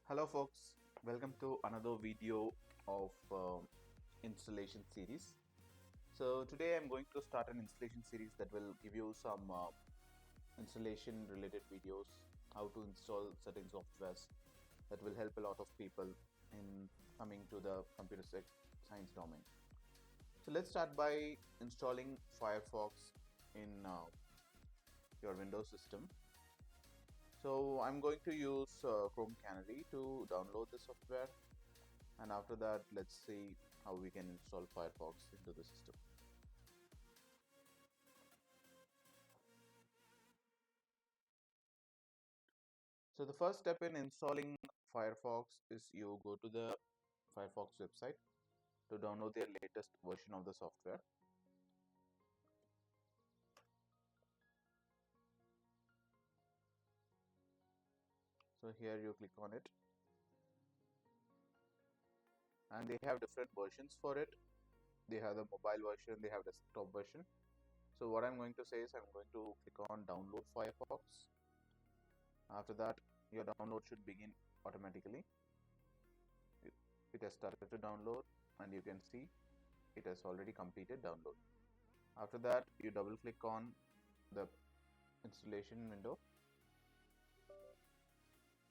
Hello folks, welcome to another video of installation series. So today I'm going to start an installation series that will give you some installation related videos, how to install certain softwares that will help a lot of people in coming to the computer science domain. So let's start by installing Firefox in your Windows system. So I'm going to use Chrome Canary to download the software, and after that let's see how we can install Firefox into the system. So the first step in installing Firefox is you go to the Firefox website to download their latest version of the software. So here you click on it, and they have different versions for it. They have the mobile version, they have desktop version. So what I'm going to say is I'm going to click on download Firefox. After that, your download should begin automatically. It has started to download, and you can see it has already completed download. After that, you double click on the installation window.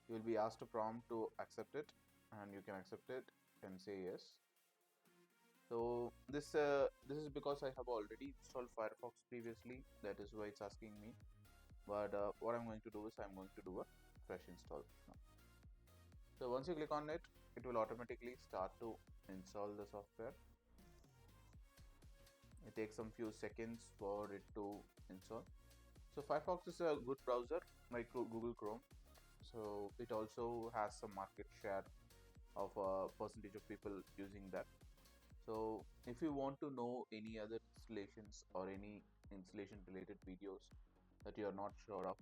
You will be asked a prompt to accept it, and you can accept it and say yes. So this is because I have already installed Firefox previously, that is why it's asking me. But what I'm going to do is I'm going to do a fresh install now. So once you click on it, it will automatically start to install the software. It takes some few seconds for it to install. So Firefox is a good browser like Google Chrome. So it also has some market share of a percentage of people using that. So if you want to know any other installations or any installation related videos that you are not sure of,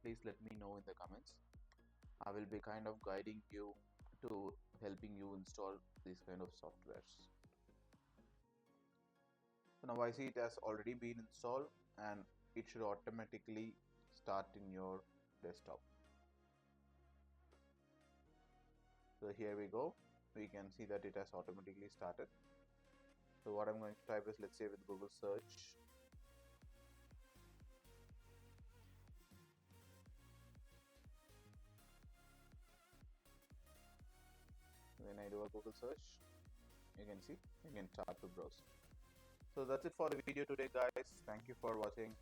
please let me know in the comments. I will be kind of guiding you to helping you install these kind of softwares. So now I see it has already been installed, and it should automatically start in your desktop. So here we go, we can see that it has automatically started. So what I'm going to type is, let's say with Google search, when I do a Google search, you can see you can start to browse. So that's it for the video today guys. Thank you for watching.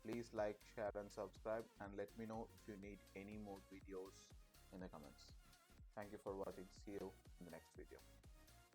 Please like, share and subscribe, and let me know if you need any more videos in the comments. Thank you for watching. See you in the